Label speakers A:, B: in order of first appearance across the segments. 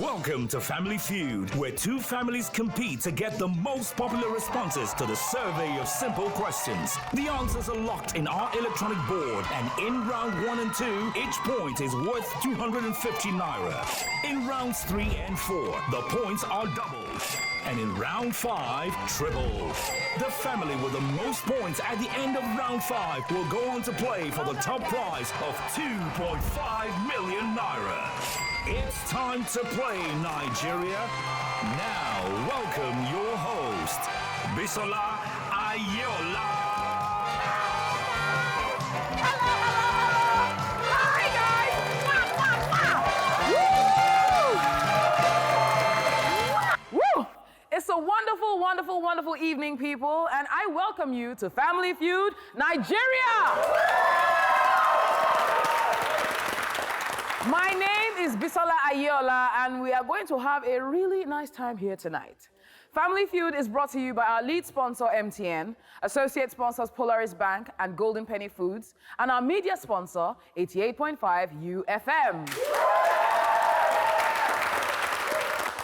A: Welcome to Family Feud, where two families compete to get the most popular responses to the survey of simple questions. The answers are locked in our electronic board, and in round 1 and 2, each point is worth 250 naira. In rounds 3 and 4, the points are doubled. And in round 5, triple. The family with the most points at the end of round 5 will go on to play for the top prize of 2.5 million naira. It's time to play, Nigeria. Now, welcome your host, Bisola Ayeola.
B: Hello. Hi, guys. Woo! It's a wonderful evening, people, and I welcome you to Family Feud, Nigeria. My name is Bisola Ayeola, and we are going to have a really nice time here tonight. Family Feud is brought to you by our lead sponsor, MTN, associate sponsors Polaris Bank and Golden Penny Foods, and our media sponsor, 88.5 UFM.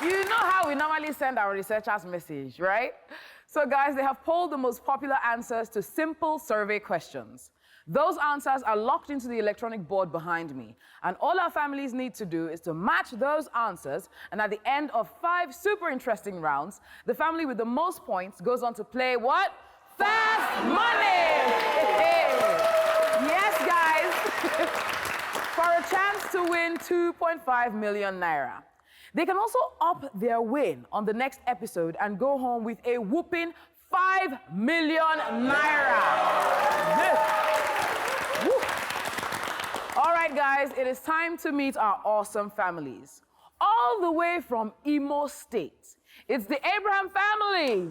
B: You know how we normally send our researchers message, right? So guys, they have polled the most popular answers to simple survey questions. Those answers are locked into the electronic board behind me. And all our families need to do is to match those answers. And at the end of 5 super interesting rounds, the family with the most points goes on to play what? Fast Money! Yes, guys. For a chance to win 2.5 million naira. They can also up their win on the next episode and go home with a whooping 5 million naira. All right, guys, it is time to meet our awesome families. All the way from Imo State, it's the Abraham family.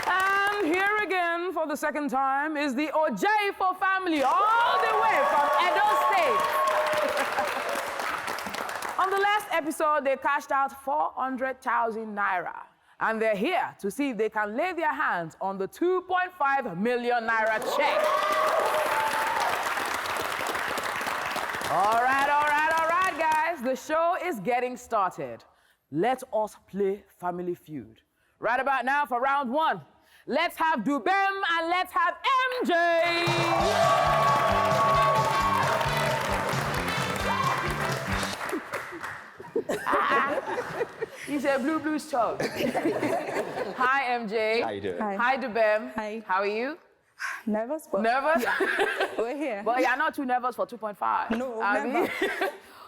B: And here again, for the second time, is the Ojefo family, all the way from Edo State. On the last episode, they cashed out 400,000 naira. And they're here to see if they can lay their hands on the 2.5 million naira check. All right, guys. The show is getting started. Let us play Family Feud. Right about now for round 1, let's have Dubem and let's have MJ. He's a blues child. Hi, MJ.
C: How you doing?
B: Hi, Dubem.
D: Hi.
B: How are you?
D: Nervous, but
B: Nervous?
D: yeah. We're here.
B: Well, you're not too nervous for 2.5.
D: No, never.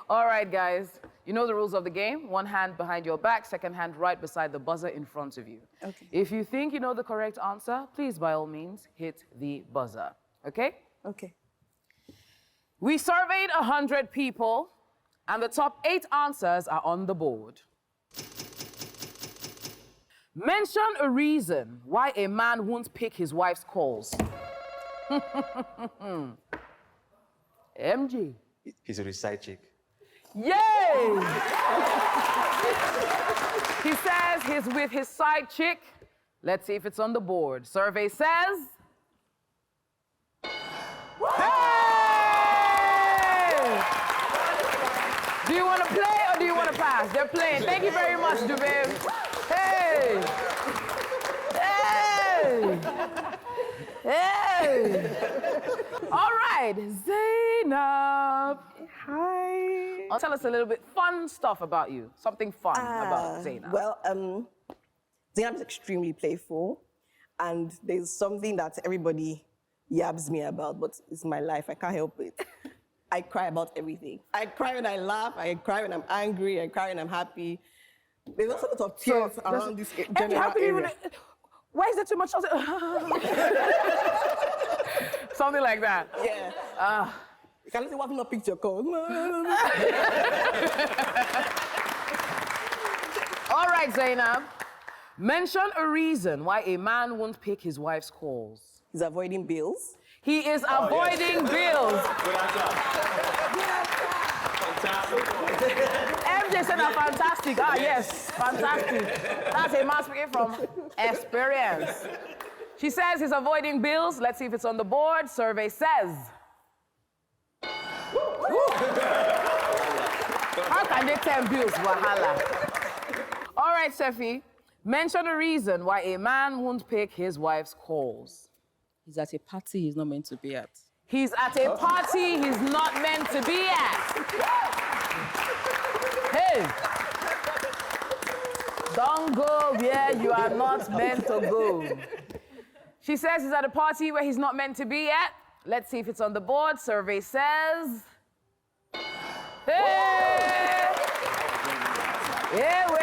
B: All right, guys. You know the rules of the game. 1 hand behind your back, 2nd hand right beside the buzzer in front of you.
D: Okay.
B: If you think you know the correct answer, please, by all means, hit the buzzer. Okay?
D: Okay.
B: We surveyed 100 people, and the top 8 answers are on the board. Mention a reason why a man won't pick his wife's calls. MG.
C: He's a side chick.
B: Yay! He says he's with his side chick. Let's see if it's on the board. Survey says... Hey! Do you want to play or do you want to pass? They're playing. Thank you very much, Dubem. Hey! Hey! Hey! All right, Zainab.
D: Hi.
B: Tell us a little bit fun stuff about you. Something fun about Zainab.
D: Well, Zainab is extremely playful, and there's something that everybody yabs me about, but it's my life. I can't help it. I cry about everything. I cry when I laugh. I cry when I'm angry. I cry when I'm happy. There's also a lot of tears around this general area.
B: Why is there too much? Something like that.
D: Yeah. You can listen what's not picture called.
B: All right, Zainab. Mention a reason why a man won't pick his wife's calls.
D: He's avoiding bills.
B: He is avoiding bills. MJ said that fantastic. Ah, yes, fantastic. That's a man speaking from experience. She says he's avoiding bills. Let's see if it's on the board. Survey says. Monday 10 bills, wahala. All right, Sefi, mention a reason why a man won't pick his wife's calls.
C: He's at a party he's not meant to be at.
B: He's at a party he's not meant to be at. Hey, don't go where you are not meant to go. She says he's at a party where he's not meant to be at. Let's see if it's on the board. Survey says... Hey! Yeah, wait.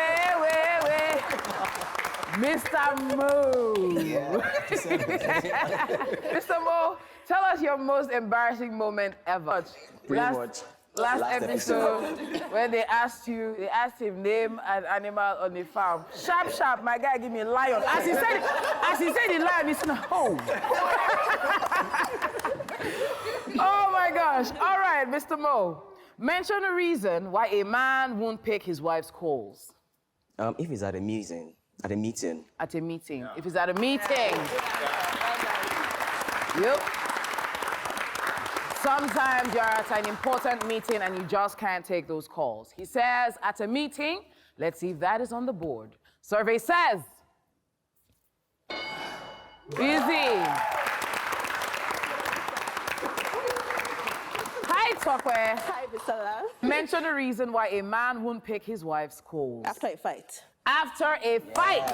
B: Mr. Mo. Mr. Mo, tell us your most embarrassing moment ever. Last episode, when they asked him name an animal on the farm. Sharp, my guy give me a lion. As he said the lion, he said, oh. Oh my gosh. All right, Mr. Mo, mention a reason why a man won't pick his wife's calls.
E: If he's at a meeting. At a meeting.
B: At a meeting. Yeah. If he's at a meeting. Yep. Sometimes you're at an important meeting and you just can't take those calls. He says, at a meeting, let's see if that is on the board. Survey says, busy. Hi, Tokwe.
D: Hi, Bisala.
B: Mention a reason why a man won't pick his wife's calls.
D: After a fight.
B: After a fight.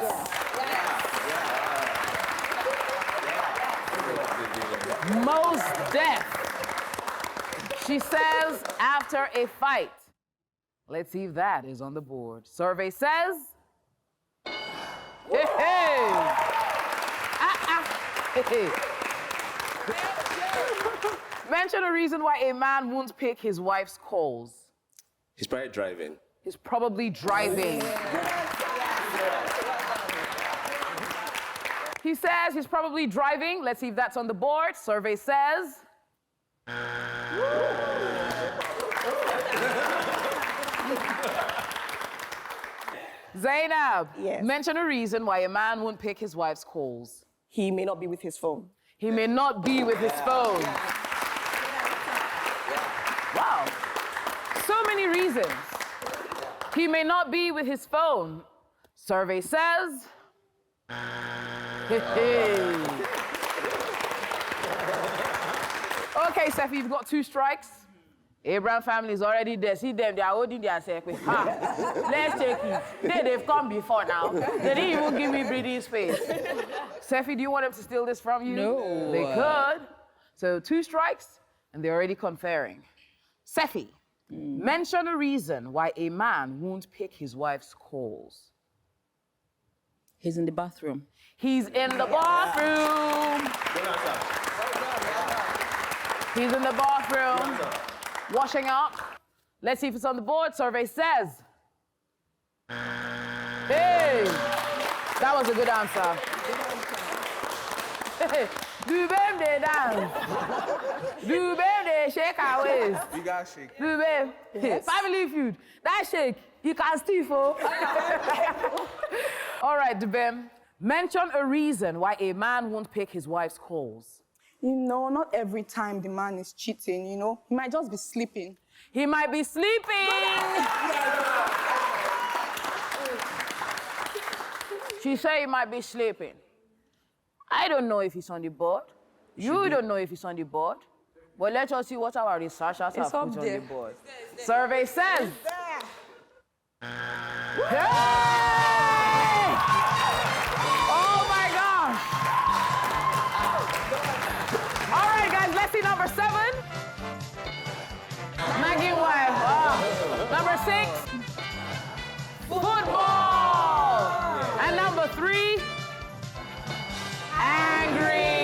B: Most deaf. She says after a fight. Let's see if that is on the board. Survey says. Hey, hey. Hey. Mention a reason why a man won't pick his wife's calls.
F: He's probably driving.
B: He's probably driving. He says he's probably driving. Let's see if that's on the board. Survey says. Zainab,
D: yes.
B: Mention a reason why a man won't pick his wife's calls.
D: He may not be with his phone.
B: He may not be with his phone. Wow. So many reasons. He may not be with his phone. Survey says. Okay, Sefi, you've got 2 strikes. Abraham family is already there. See them, they are holding their secret. Let's take it. They've come before now. They didn't even give me breathing space. Sefi, do you want them to steal this from you?
C: No.
B: They could. So 2 strikes, and they're already conferring. Sefi, mention a reason why a man won't pick his wife's calls.
C: He's in the bathroom.
B: He's in the bathroom. He's in the bathroom. Washing up. Let's see if it's on the board. Survey says. Hey, that was a good answer. Do babe they dance? Do babe they shake our waist?
F: You gotta shake.
B: Do babe? Yes. Family feud. That shake, you can still for. All right, Dubem. Mention a reason why a man won't pick his wife's calls.
G: You know, not every time the man is cheating, you know. He might just be sleeping.
B: He might be sleeping. She said he might be sleeping. I don't know if he's on the board. You don't know if he's on the board. But let us see what our researchers have put on the board. Survey says. Hey! Oh my gosh! All right, guys, let's see number 7. Nagging wife. Number 6, football. And number 3, angry.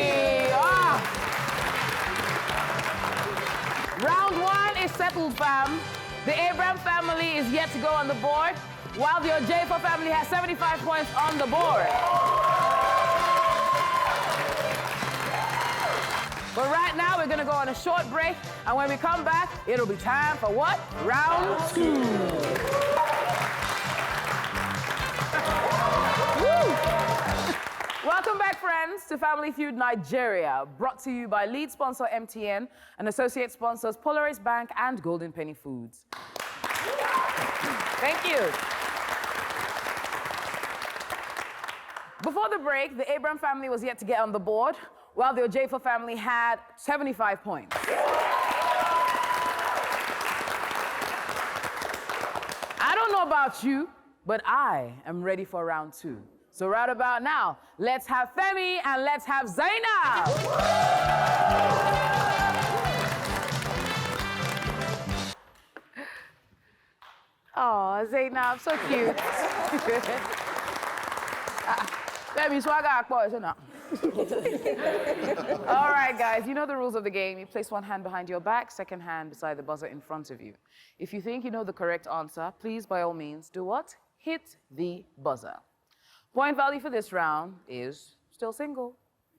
B: Round 1 is settled, fam. The Abraham family is yet to go on the board, while the Ojeifo family has 75 points on the board. But right now, we're gonna go on a short break, and when we come back, it'll be time for what? Round 2. Woo! Welcome back, friends, to Family Feud Nigeria, brought to you by lead sponsor MTN and associate sponsors Polaris Bank and Golden Penny Foods. Thank you. Before the break, the Abraham family was yet to get on the board, while the Ojefo family had 75 points. I don't know about you, but I am ready for round 2. So right about now, let's have Femi and let's have Zainab. Oh, Zainab, so cute. Femi, swagger akpo, isn't it? All right, guys, you know the rules of the game. You place one hand behind your back, second hand beside the buzzer in front of you. If you think you know the correct answer, please, by all means, do what? Hit the buzzer. Point value for this round is still single.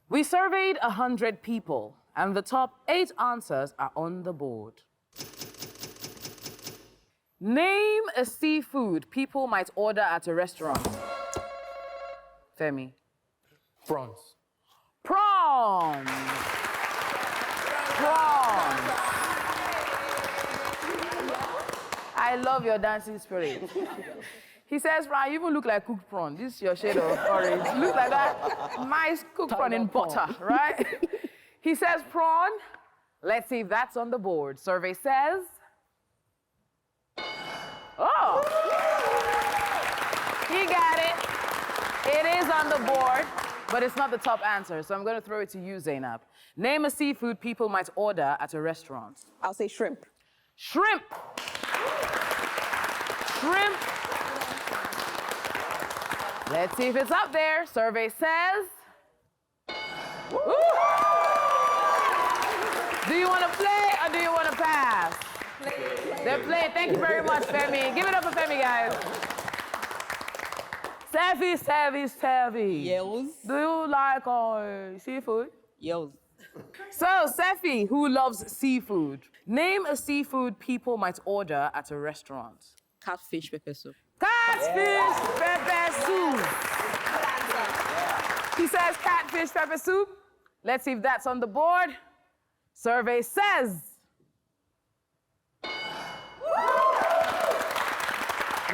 B: We surveyed 100 people, and the top 8 answers are on the board. Name a seafood people might order at a restaurant. Femi.
H: Prawns.
B: Prawns. Prawns. I love your dancing spirit. He says, Ryan, you even look like cooked prawn. This is your shade of orange. You look like that nice cooked prawn in butter, right? He says prawn. Let's see if that's on the board. Survey says... Oh! He got it. It is on the board, but it's not the top answer, so I'm going to throw it to you, Zainab. Name a seafood people might order at a restaurant.
D: I'll say shrimp.
B: Shrimp. Shrimp. Let's see if it's up there. Survey says... Woo! Do you want to play or do you want to pass? They're playing. Thank you very much, Femi. Give it up for Femi, guys. Sefi.
C: Yes.
B: Do you like seafood?
C: Yes.
B: So, Sefi, who loves seafood, name a seafood people might order at a restaurant.
C: Catfish pepper soup.
B: Catfish pepper soup. He says catfish pepper soup. Let's see if that's on the board. Survey says...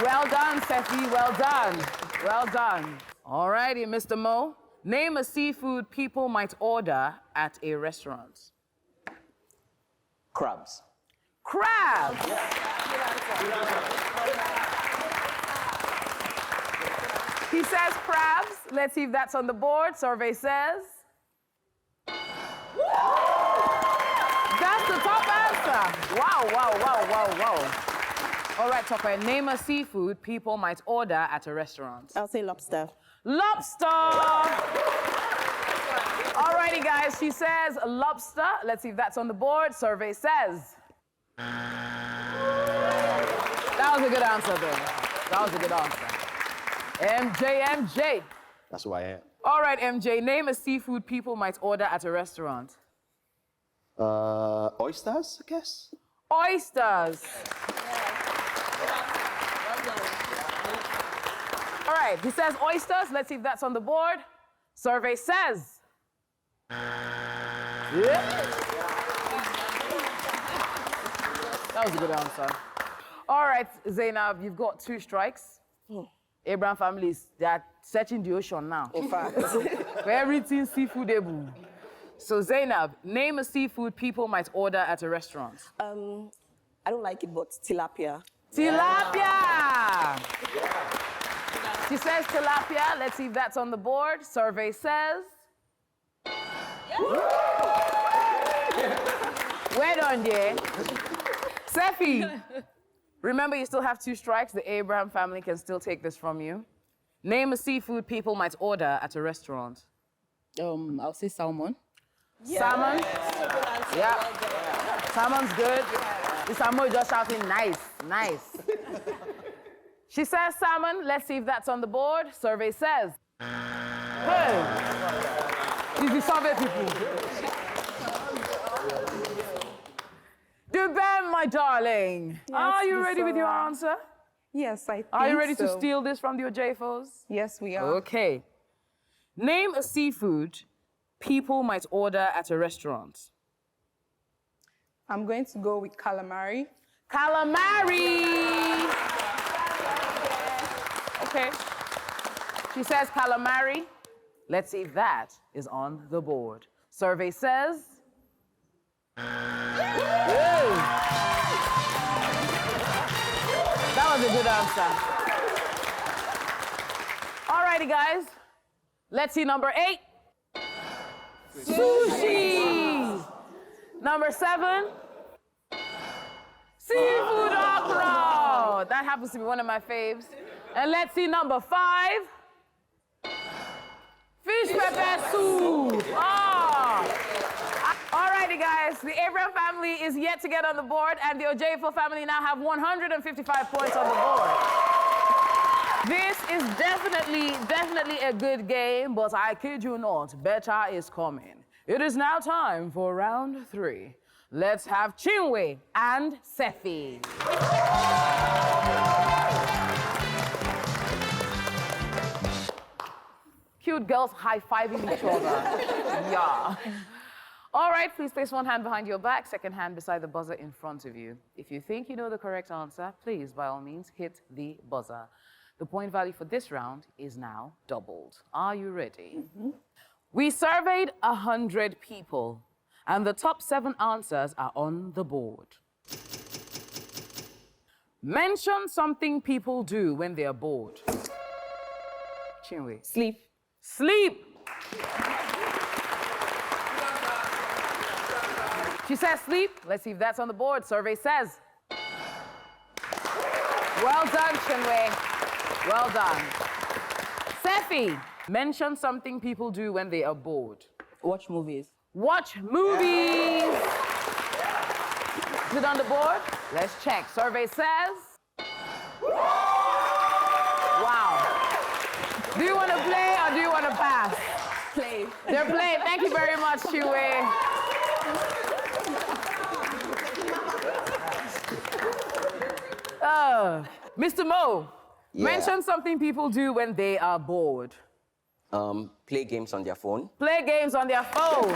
B: Well done, Sefi, well done. Well done. All righty, Mr. Mo. Name a seafood people might order at a restaurant.
E: Crabs.
B: Crabs. He says crabs. Let's see if that's on the board. Survey says... That's the top answer. Wow. All right, Topper, name a seafood people might order at a restaurant.
D: I'll say lobster.
B: Lobster! All righty, guys, she says lobster. Let's see if that's on the board. Survey says... That was a good answer, though. That was a good answer. MJ.
F: That's who I am.
B: All right, MJ, name a seafood people might order at a restaurant.
F: Oysters, I guess?
B: Oysters. All right, he says oysters. Let's see if that's on the board. Survey says... Yep. That was a good answer. All right, Zainab, you've got 2 strikes. Abraham families, they are searching the ocean now.
D: In fact.
B: For everything seafoodable. So Zainab, name a seafood people might order at a restaurant.
D: I don't like it, but tilapia.
B: Tilapia! She says tilapia. Let's see if that's on the board. Survey says... Well done, dear. Sefi, remember you still have 2 strikes. The Abraham family can still take this from you. Name a seafood people might order at a restaurant.
C: I'll say salmon.
B: Salmon? Yeah. Salmon's good. The salmon is just shouting, nice. She says salmon. Let's see if that's on the board. Survey says... Hey! It's the survey people. Dubem, my darling. Are you ready with your answer?
G: Yes, I think
B: Are you ready to
G: so.
B: steal this from the Ojefos?
G: Yes, we are.
B: Okay. Name a seafood people might order at a restaurant.
G: I'm going to go with calamari.
B: Calamari. Okay. She says calamari. Let's see if that is on the board. Survey says. Ooh. That was a good answer. Alrighty, guys. Let's see number 8. Sushi. Number 7. Seafood okra. That happens to be one of my faves. And let's see number 5. Fish pepper soup. Oh. Alrighty, guys. The Abraham family is yet to get on the board, and the Ojefo family now have 155 points on the board. This is definitely a good game, but I kid you not, better is coming. It is now time for round 3. Let's have Chinwe and Sefi. Cute girls high-fiving each other. Yeah. All right, please place one hand behind your back, second hand beside the buzzer in front of you. If you think you know the correct answer, please, by all means, hit the buzzer. The point value for this round is now doubled. Are you ready? We surveyed 100 people, and the top 7 answers are on the board. Mention something people do when they are bored. Chinwe.
C: Sleep.
B: Sleep. She says sleep. Let's see if that's on the board. Survey says. Well done, Chinwe. Well done. Sefi, mention something people do when they are bored.
C: Watch movies.
B: Watch movies. Is it on the board? Let's check. Survey says. Wow. Do you want to play or do you want to pass?
C: Play.
B: They're playing. Thank you very much, Chinwe. Mr. Mo, mention something people do when they are bored.
E: Play games on their phone.
B: Play games on their phone.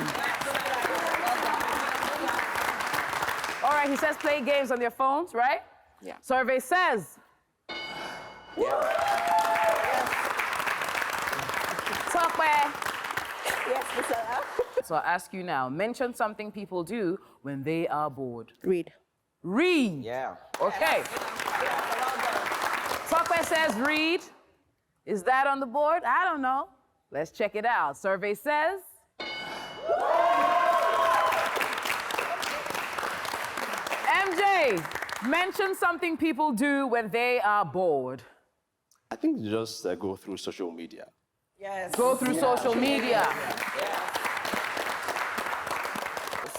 B: All right, he says play games on their phones, right?
C: Yeah.
B: Survey says. Talk back.
D: Yes, Mr.
B: So I ask you now, mention something people do when they are bored.
C: Read.
B: Read.
E: Yeah.
B: Okay. Talkback says read. Is that on the board? I don't know. Let's check it out. Survey says. MJ, mention something people do when they are bored.
F: I think just go through social media.
D: Yes.
B: Go through social media.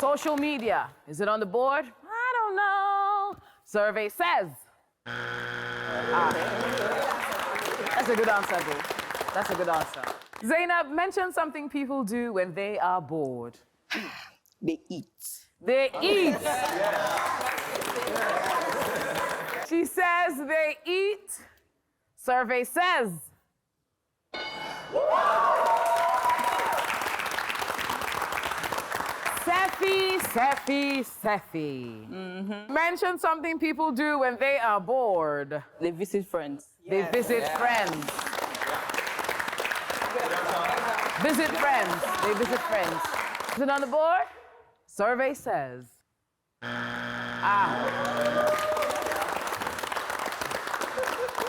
B: Social media. Is it on the board? I don't know. Survey says. That's a good answer, bro. That's a good answer. Zainab, mention something people do when they are bored.
D: They eat.
B: They eat. She says they eat. Survey says. Sefi. Mention something people do when they are bored.
C: They visit friends.
B: They visit friends. Visit friends. They visit friends. Is it on the board? Survey says.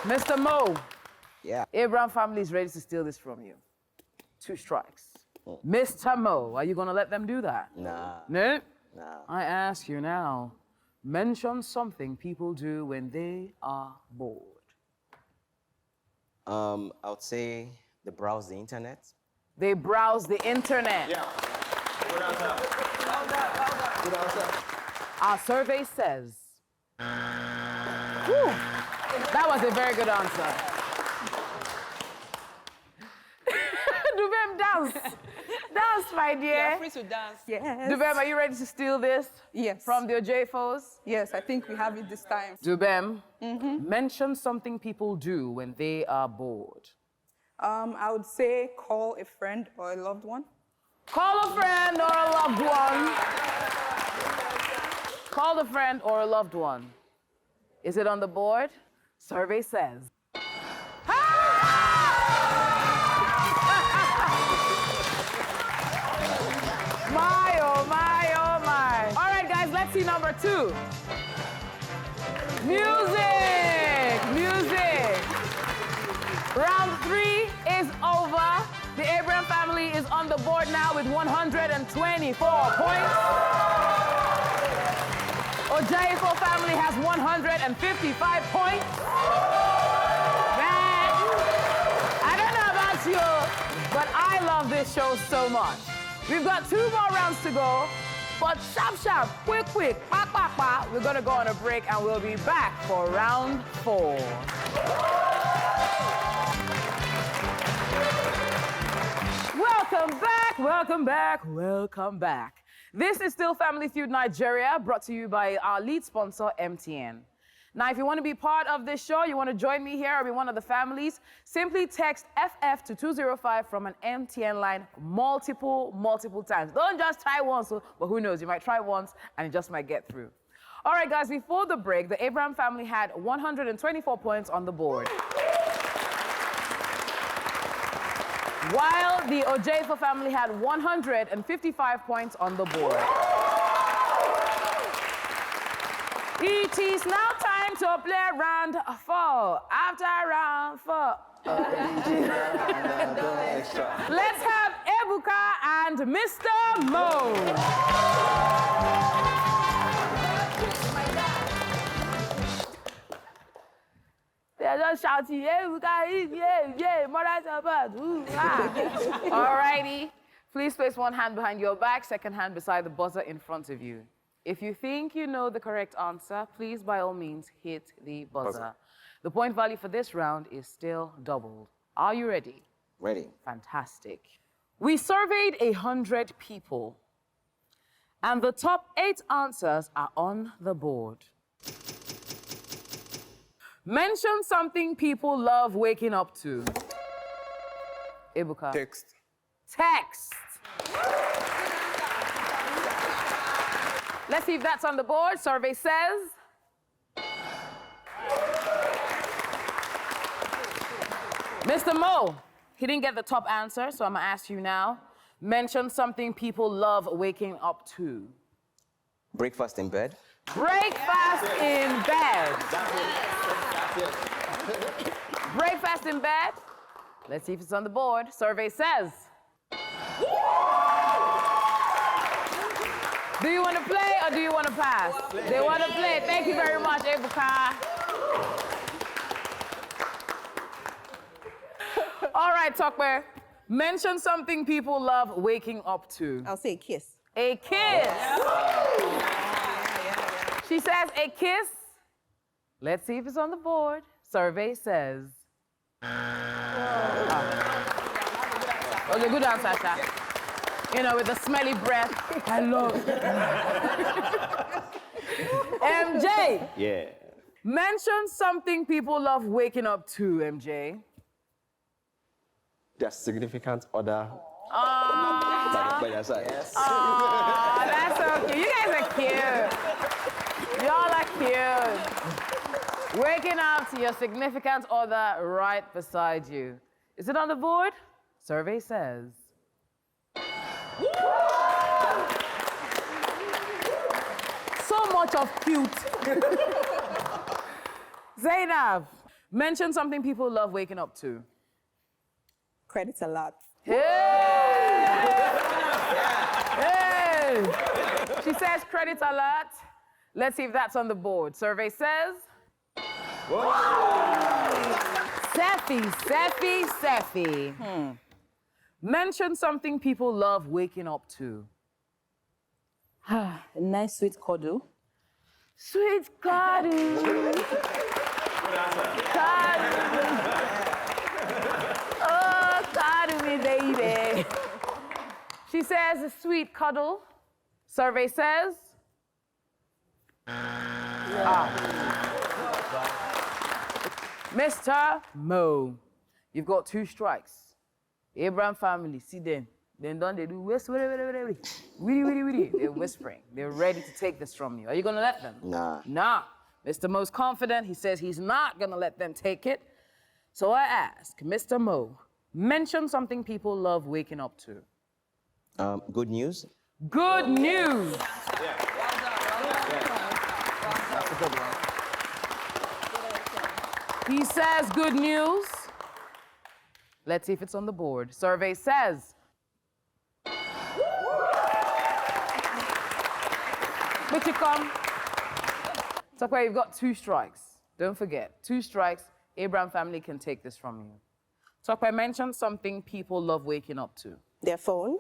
B: Mr. Mo.
E: Yeah.
B: Abraham family is ready to steal this from you. 2 strikes. Mr. Mo, are you gonna let them do that?
E: Nah.
B: No?
E: Nah.
B: I ask you now, mention something people do when they are bored.
E: I would say they browse the internet.
B: They browse the internet.
F: Yeah. Good answer. Good answer.
B: Our survey says. Whew, that was a very good answer. Dubem, dance. Dance, my dear.
G: Free to dance.
C: Yes.
B: Dubem, are you ready to steal this?
G: Yes.
B: From the Ojefos?
G: Yes, I think we have it this time.
B: Dubem, mention something people do when they are bored.
G: I would say call a friend or a loved one.
B: Call a friend or a loved one. Call a friend or a loved one. Is it on the board? Survey says. My, oh my, oh my. All right, guys, let's see number 2. Music, music. Round 3 is over. The Abraham family is on the board now with 124 points. Ojaifo family has 155 points. Man, I don't know about you, but I love this show so much. We've got 2 more rounds to go, but sharp, quick, pa. We're gonna go on a break and we'll be back for round 4. Welcome back. This is still Family Feud Nigeria, brought to you by our lead sponsor, MTN. Now, if you want to be part of this show, you want to join me here or be one of the families, simply text FF to 205 from an MTN line multiple times. Don't just try once, but who knows, you might try once and it just might get through. All right, guys, before the break, the Abraham family had 124 points on the board, while the Ojaifo family had 155 points on the board. It is now time to play round 4. After round 4. Let's have Ebuka and Mr. Mo. They're just shouting, Ebuka, yeah, mother support. Alrighty. Please place one hand behind your back, second hand beside the buzzer in front of you. If you think you know the correct answer, please, by all means, hit the buzzer. The point value for this round is still doubled. Are you ready?
E: Ready.
B: Fantastic. We surveyed 100 people, and the top 8 answers are on the board. Mention something people love waking up to. Ebuka.
H: Text.
B: Text. Let's see if that's on the board. Survey says. Mr. Mo, he didn't get the top answer, so I'm gonna ask you now. Mention something people love waking up to.
E: Breakfast in bed.
B: Breakfast in bed. Breakfast in bed. Let's see if it's on the board. Survey says. Do you want to play or do you want to pass? They want to play. Thank you very much, Ebuka. All right, Tokwe. Mention something people love waking up to.
D: I'll say a kiss.
B: A kiss. She says a kiss. Let's see if it's on the board. Survey says. Okay, good answer, Sha. You know, with the smelly breath. I love it. MJ.
F: Yeah.
B: Mention something people love waking up to, MJ.
F: Their significant other
B: Aww.
F: by their side.
B: Aww, that's so cute. You guys are cute. Y'all are cute. Waking up to your significant other right beside you. Is it on the board? Survey says. So much of cute. Zainab, mention something people love waking up to.
D: Credits a lot.
B: Hey! Hey! She says credits a lot. Let's see if that's on the board. Survey says. Sephi. Mention something people love waking up to.
C: A nice sweet cuddle.
B: Sweet cuddle. Cuddle. Oh, cuddle me, baby. She says a sweet cuddle. Survey says. Mr. Mo, you've got 2 strikes. Abraham family, see them. Then don't they do whisper, witty. They're whispering. They're ready to take this from you. Are you gonna let them?
E: Nah.
B: Nah. Mr. Mo's confident. He says he's not gonna let them take it. So I ask, Mr. Mo, mention something people love waking up to.
E: Good news.
B: Good news. He says good news. Let's see if it's on the board. Survey says. But you come. It's okay, you've got 2 strikes. Don't forget, 2 strikes, Abraham family can take this from you. Tokwe, mention something people love waking up to.
D: Their phone.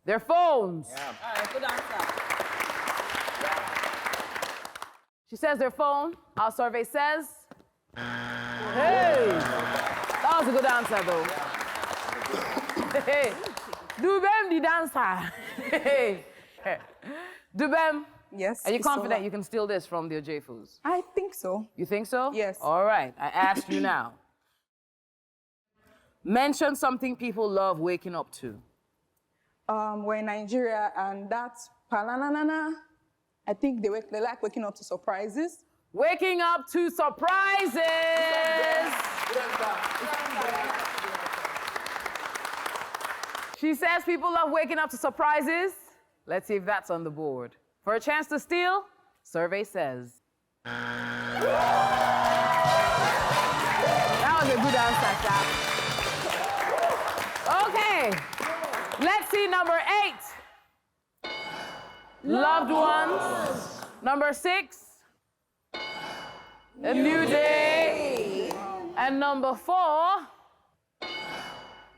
B: Their phones.
C: All right, good answer.
B: She says their phone. Our survey says. Hey, that was a good answer, though. Hey, Dubem the dancer. Hey, Dubem.
G: Yes.
B: Are you
G: Isola.
B: confident you can steal this from the Ojefus?
G: I think so.
B: You think so?
G: Yes.
B: All right, I asked you now. Mention something people love waking up to.
G: We're in Nigeria, and that's palanana. I think they like waking up to surprises.
B: Waking up to surprises. She says people love waking up to surprises. Let's see if that's on the board. For a chance to steal, survey says. That was a good answer, Chap. Okay, let's see number 8. Loved ones. Number 6. A new day. And number 4.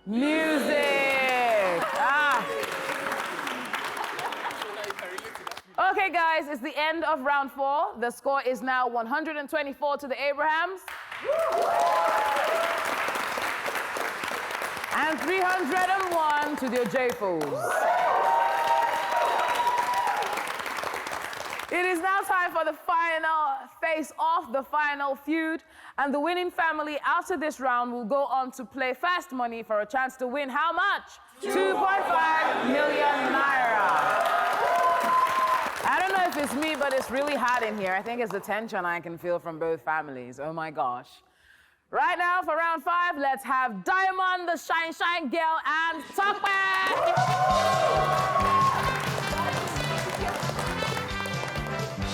B: Music. Okay, guys, it's the end of round 4. The score is now 124 to the Abrahams. And 301 to the Ojefos. It is now time for the final face-off, the final feud. And the winning family after this round will go on to play Fast Money for a chance to win how much? 2.5 million naira. I don't know if it's me, but it's really hot in here. I think it's the tension I can feel from both families. Oh my gosh. Right now for round 5, let's have Diamond, the Shine Girl, and Tokwe.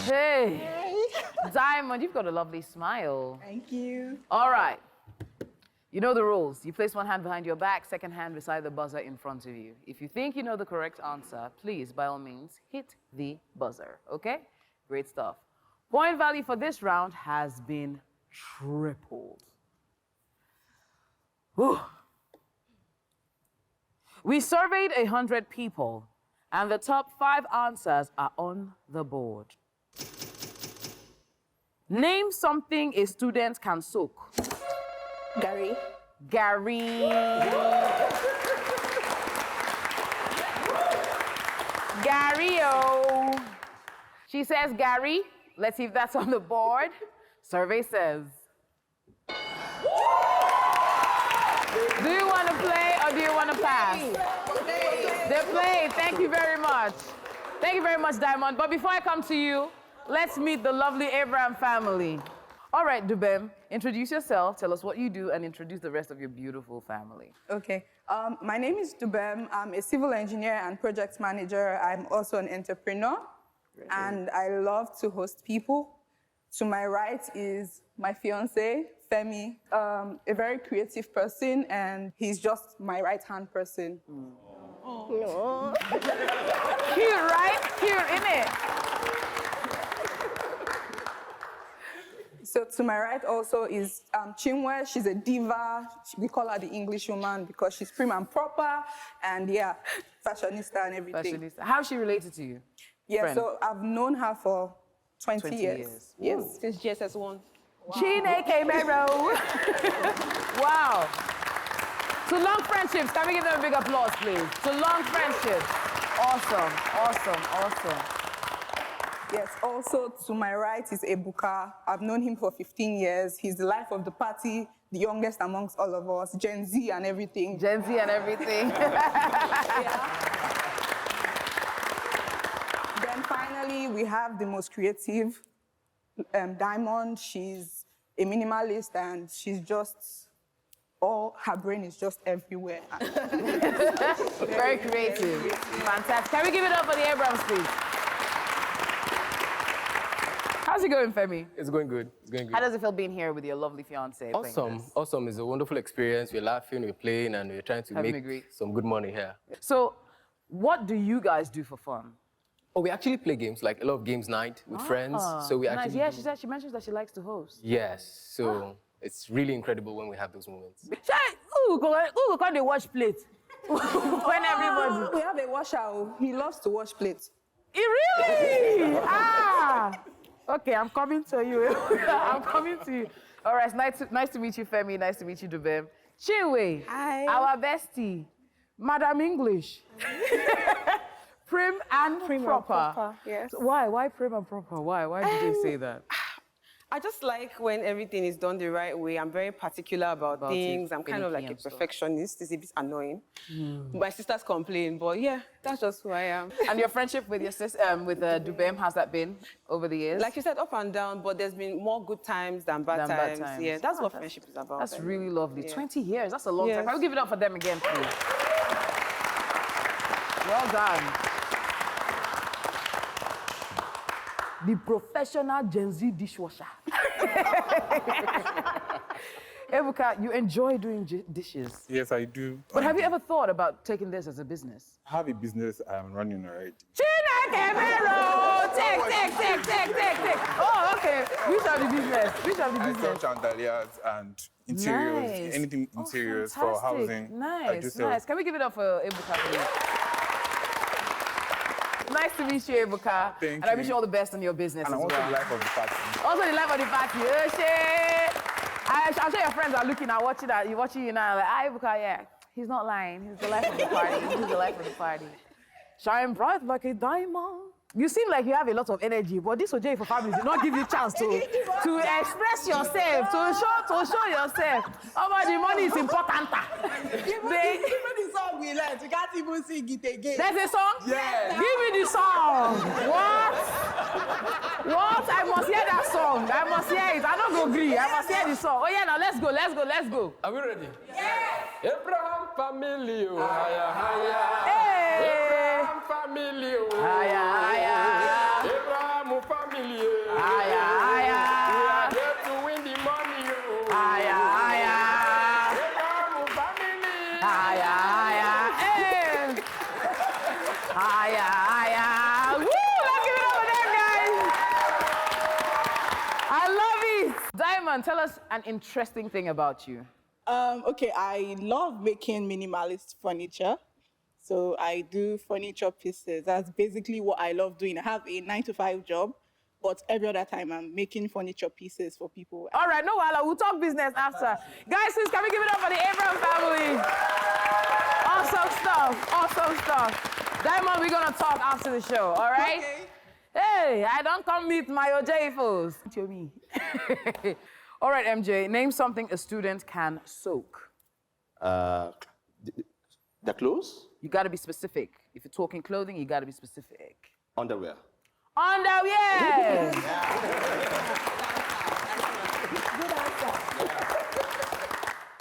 B: Hey, Diamond, you've got a lovely smile.
G: Thank you.
B: All right. You know the rules. You place one hand behind your back, second hand beside the buzzer in front of you. If you think you know the correct answer, please, by all means, hit the buzzer, okay? Great stuff. Point value for this round has been tripled. Whew. We surveyed 100 people, and the top 5 answers are on the board. Name something a student can soak.
D: Gary.
B: Gary. Gary-o. She says Gary. Let's see if that's on the board. Survey says. Do you want to play or do you want to pass? They play. Thank you very much. Thank you very much, Diamond. But before I come to you, let's meet the lovely Abraham family. All right, Dubem, introduce yourself, tell us what you do, and introduce the rest of your beautiful family.
G: Okay. My name is Dubem. I'm a civil engineer and project manager. I'm also an entrepreneur, and I love to host people. To my right is my fiancé, Femi, a very creative person, and he's just my right-hand person.
D: No.
B: Cute, right? Cute, innit?
G: So to my right also is Chinwe. She's a diva. We call her the English woman because she's prim and proper, and yeah, fashionista and everything.
B: Fashionista. How's she related to you?
G: Yeah,
B: Friend.
G: so I've known her for 20 years.
B: Yes.
G: Yes.
C: Since GSS1.
B: Chine Kemero. Wow. To long friendships, can we give them a big applause, please? To long friendships. Awesome, awesome, awesome.
G: Yes, also to my right is Ebuka. I've known him for 15 years. He's the life of the party, the youngest amongst all of us, Gen Z and everything.
B: Gen Z and everything.
G: Then finally, we have the most creative, Diamond, she's a minimalist, and she's just, her brain is just everywhere.
B: Very creative. Fantastic. Can we give it up for the Abrams, please? How's it going, Femi?
H: It's going good. It's going good.
B: How does it feel being here with your lovely fiance?
H: Awesome. Awesome. It's a wonderful experience. We're laughing, we're playing, and we're trying to make some good money here.
B: So, what do you guys do for fun?
H: Oh, we actually play games, like a lot of games night with friends. So we actually.
B: Yeah, she mentions that she likes to host.
H: Yes. So it's really incredible when we have those moments.
B: Who can they wash plates? When everybody.
G: We have a washer. He loves to wash plates.
B: Really? Okay, I'm coming to you. I'm coming to you. All right, nice to meet you, Femi. Nice to meet you, Dubem. Chinwe,
D: Hi.
B: our bestie, Madam English. Prim and proper.
I: Yes.
B: So why prim and proper? Why did they say that?
I: I just like when everything is done the right way. I'm very particular about things. I'm kind of like a perfectionist. It's a bit annoying. My sisters complain, but yeah, that's just who I am.
B: And your friendship with your sister, with Dubem, how's that been over the years?
I: Like you said, up and down, but there's been more good times than bad times. Yeah, that's what friendship is about.
B: That's really lovely.
I: Yeah.
B: 20 years, that's a long time. I'll give it up for them again, please. Well done. The professional Gen Z dishwasher. Ebuka, you enjoy doing dishes.
J: Yes, I do.
B: But have you ever thought about taking this as a business?
J: I have a business I'm running already.
B: Take. Oh, okay. Which of the business?
J: I sell chandeliers and interiors,
B: Nice.
J: anything interiors for housing. I do sell.
B: Nice. Can we give it up for Ebuka, please? Nice to meet you, Ebuka.
J: Thank you.
B: And I wish you all the best in your business
J: And
B: as
J: I
B: well.
J: want the life of the party.
B: Also, the life of the party. Oh, shit. I'm sure your friends are looking at watching you now, like, Ebuka, yeah. He's not lying. He's the life of the party. He's the life of the party. Shine bright like a diamond. You seem like you have a lot of energy, but this OJ for family did not give you a chance to express yourself, to show yourself. Oh, the money is important.
K: Even the song we learned, you can't even sing it again.
B: There's a song?
K: Yeah.
B: Give me the song. What? I must hear that song. I must hear it. I don't go agree. I must hear the song. Oh yeah, now let's go.
H: Are we ready?
B: Yeah.
H: Abraham family, oh, haya.
B: Hey.
H: Abraham family, oh,
B: haya.
H: Abraham family,
B: haya.
H: We are here to win the money, oh.
B: Haya.
H: Abraham family.
B: Haya. Hey. Haya. Woo! Let's give it up for them, guys. I love it. Diamond, tell us an interesting thing about you.
K: Okay, I love making minimalist furniture. So I do furniture pieces. That's basically what I love doing. I have a 9-to-5 job, but every other time I'm making furniture pieces for people.
B: All right, no, we'll talk business after. Guys, please, can we give it up for the Abraham family? Awesome stuff. Diamond, we're gonna talk after the show, all right?
K: Okay.
B: Hey, I don't come meet my OJ foes. To me. All right, MJ, name something a student can soak.
F: The clothes?
B: You gotta be specific. If you're talking clothing, you gotta be specific.
F: Underwear.
B: Underwear!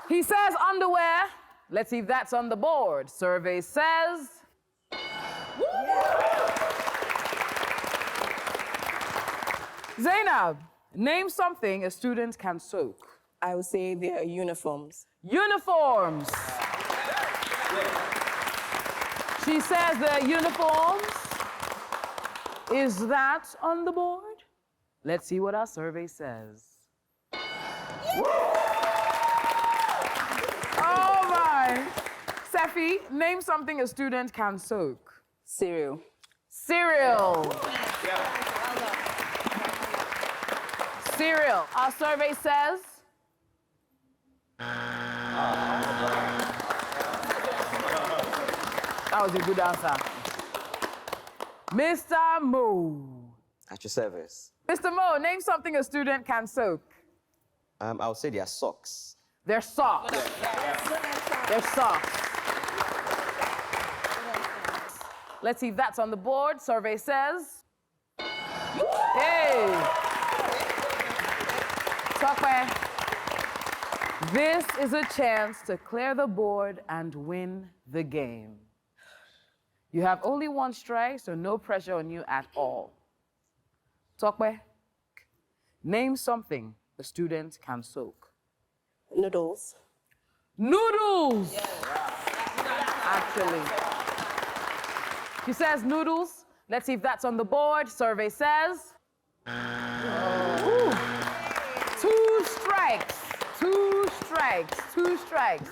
B: He says underwear. Let's see if that's on the board. Survey says... Zainab, name something a student can soak.
D: I would say their uniforms.
B: Uniforms. She says the uniforms. Is that on the board? Let's see what our survey says. Oh my. Sefi, name something a student can soak.
C: Cereal.
B: Cereal. Cereal. Our survey says... That was a good answer. Mr. Mo.
E: At your service.
B: Mr. Mo, name something a student can soak.
E: I would say they are socks.
B: They're socks. They're socks. Let's see if that's on the board. Survey says... Hey! Tokwe, this is a chance to clear the board and win the game. You have only one strike, so no pressure on you at all. Tokwe, name something the student can soak.
D: Noodles.
B: Noodles! Yes. Actually. She says noodles. Let's see if that's on the board. Survey says. Ooh. 2 strikes. 2 strikes. 2 strikes.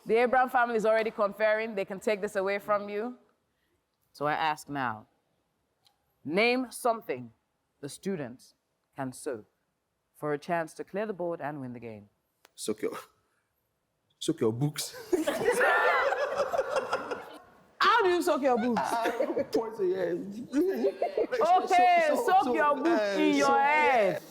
B: The Abraham family is already conferring. They can take this away from you. So I ask now, name something the students can soak for a chance to clear the board and win the game.
F: Soak your books.
B: How do you soak your books? Okay, soak your books in your head.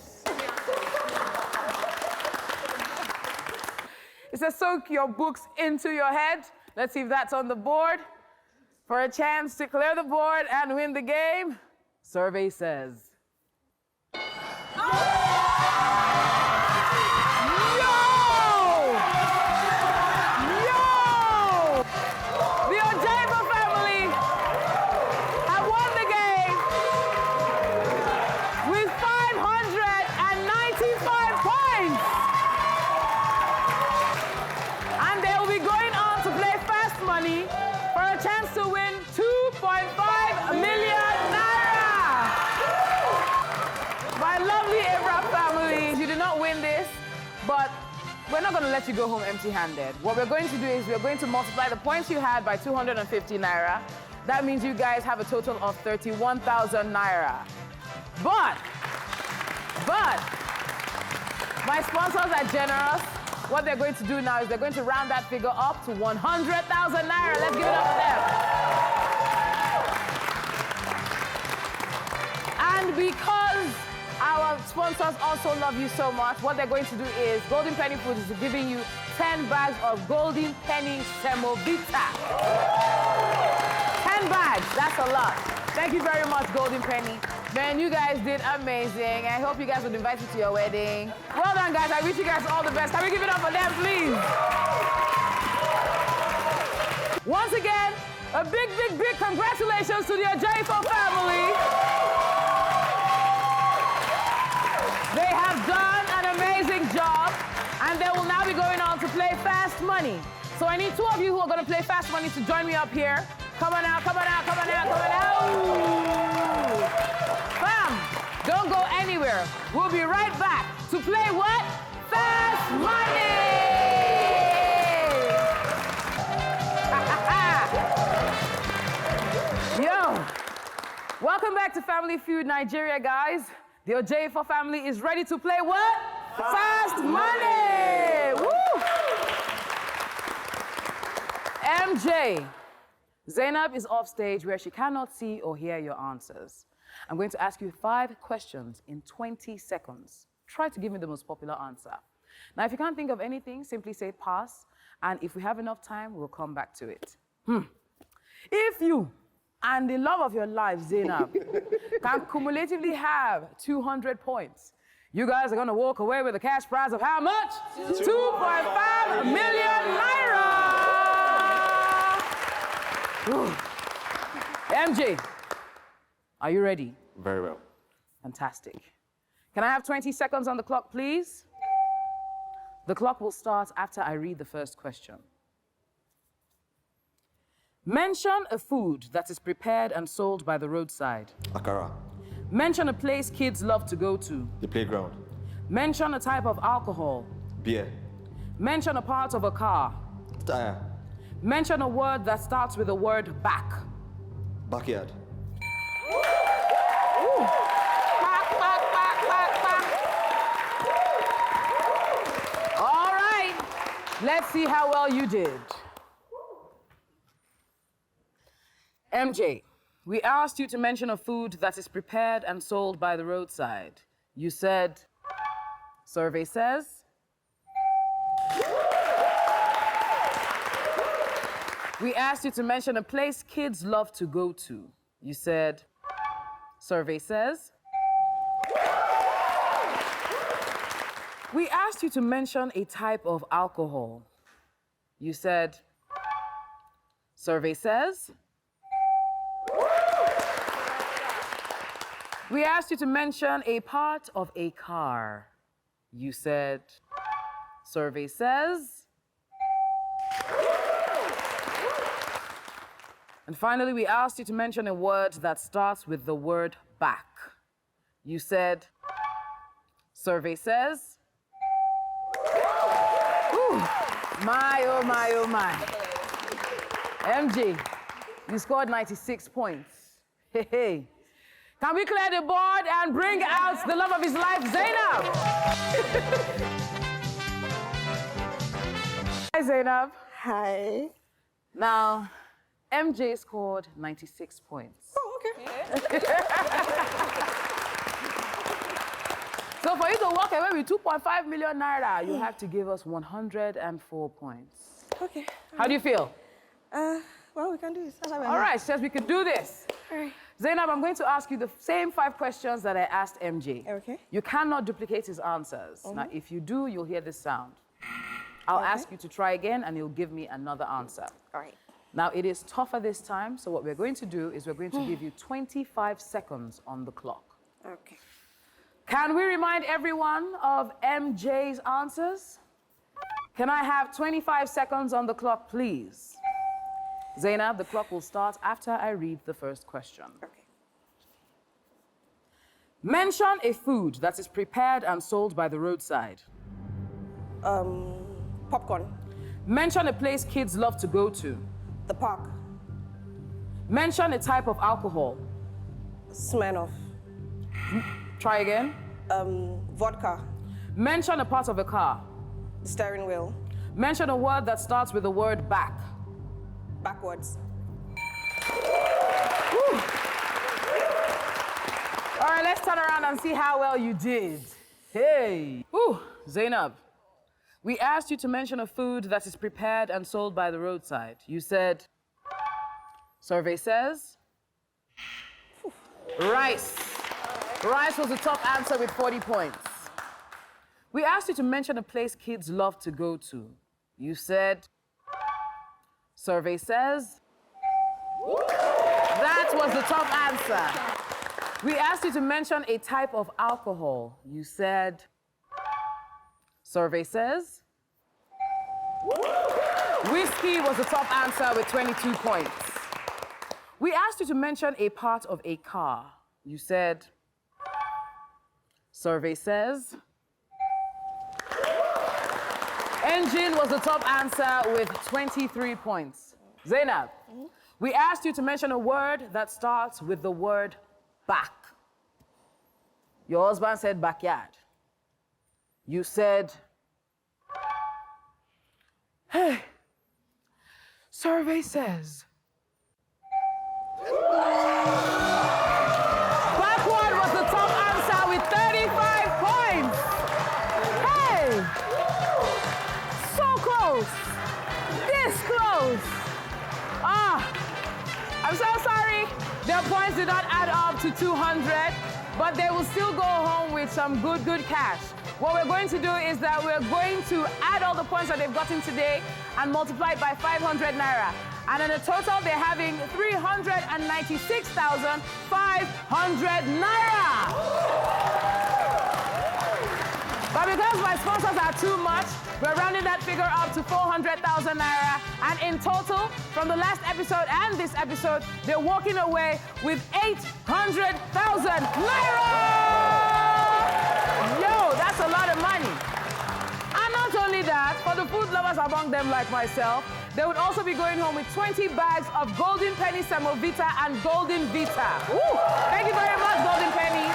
B: It says soak your books into your head. Let's see if that's on the board. For a chance to clear the board and win the game, survey says. We're not going to let you go home empty-handed. What we're going to do is we're going to multiply the points you had by 250 naira. That means you guys have a total of 31,000 naira. But, my sponsors are generous. What they're going to do now is they're going to round that figure up to 100,000 naira. Let's give it up for them. And because our sponsors also love you so much, what they're going to do is Golden Penny Foods is giving you 10 bags of Golden Penny Semovita. 10 bags, that's a lot. Thank you very much, Golden Penny. Man, you guys did amazing. I hope you guys would invite you to your wedding. Well done, guys. I wish you guys all the best. Can we give it up for them, please? Once again, a big, big, big congratulations to the Ojaifo family. They have done an amazing job, and they will now be going on to play Fast Money. So I need 2 of you who are going to play Fast Money to join me up here. Come on out, come on out, come on out, come on out. Bam! Don't go anywhere. We'll be right back to play what? Fast Money! Yo! Welcome back to Family Feud Nigeria, guys. The Ojaifo family is ready to play what? Fast Money! Woo! MJ, Zainab is off stage where she cannot see or hear your answers. I'm going to ask you 5 questions in 20 seconds. Try to give me the most popular answer. Now, if you can't think of anything, simply say pass, and if we have enough time, we'll come back to it. If you and the love of your life, Zainab, can cumulatively have 200 points, you guys are going to walk away with a cash prize of how much? 2.5 million naira! MJ, are you ready?
F: Very well.
B: Fantastic. Can I have 20 seconds on the clock, please? The clock will start after I read the first question. Mention a food that is prepared and sold by the roadside.
F: Akara.
B: Mention a place kids love to go to.
F: The playground.
B: Mention a type of alcohol.
F: Beer.
B: Mention a part of a car.
F: Tire.
B: Mention a word that starts with the word back.
F: Backyard.
B: Back, back, back, back, back. All right. Let's see how well you did. MJ, we asked you to mention a food that is prepared and sold by the roadside. You said, survey says. We asked you to mention a place kids love to go to. You said, survey says. We asked you to mention a type of alcohol. You said, survey says. We asked you to mention a part of a car. You said, survey says. And finally, we asked you to mention a word that starts with the word back. You said, survey says. Ooh, my, oh my, oh my. MJ, you scored 96 points. Hey, hey. Can we clear the board and bring out the love of his life, Zainab? Hi, Zainab.
D: Hi.
B: Now, MJ scored 96 points.
D: Oh, okay.
B: So for you to walk away with 2.5 million naira, you have to give us 104 points.
D: Okay.
B: How do you feel?
D: Well, we can do this.
B: All right, says we can do this.
D: All right.
B: Zainab, I'm going to ask you the same 5 questions that I asked MJ.
D: Okay.
B: You cannot duplicate his answers. Now, if you do, you'll hear this sound. I'll ask you to try again, and you'll give me another answer.
D: All right.
B: Now, it is tougher this time, so what we're going to do is we're going to give you 25 seconds on the clock.
D: Okay.
B: Can we remind everyone of MJ's answers? Can I have 25 seconds on the clock, please? Zainab, the clock will start after I read the first question.
D: Okay.
B: Mention a food that is prepared and sold by the roadside.
D: Popcorn.
B: Mention a place kids love to go to.
D: The park.
B: Mention a type of alcohol.
D: Smirnoff.
B: Try again.
D: Vodka.
B: Mention a part of a car.
D: The steering wheel.
B: Mention a word that starts with the word back.
D: Backwards.
B: Woo. All right, let's turn around and see how well you did. Hey. Ooh, Zainab, we asked you to mention a food that is prepared and sold by the roadside. You said, survey says, rice. Rice was the top answer with 40 points. We asked you to mention a place kids love to go to. You said, survey says, that was the top answer. We asked you to mention a type of alcohol. You said, survey says, whiskey was the top answer with 22 points. We asked you to mention a part of a car. You said, survey says, engine was the top answer with 23 points. Zainab, we asked you to mention a word that starts with the word back. Your husband said backyard. You said, hey, survey says. Backward was the top answer with 35 points. Hey, so close, this close. I'm so sorry. Their points did not add up to 200, but they will still go home with some good cash. What we're going to do is that we're going to add all the points that they've gotten today and multiply it by 500 naira. And in a total, they're having 396,500 naira. But because my sponsors are too much, we're rounding that figure up to 400,000 naira. And in total, from the last episode and this episode, they're walking away with 800,000 naira! Yo, that's a lot of money. And not only that, for the food lovers among them like myself, they would also be going home with 20 bags of Golden Penny Semovita and Golden Vita. Woo! Thank you very much, Golden Penny.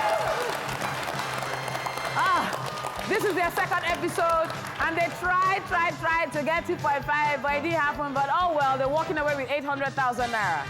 B: This is their second episode, and they tried to get 2.5, but it didn't happen. But oh well, they're walking away with 800,000 naira.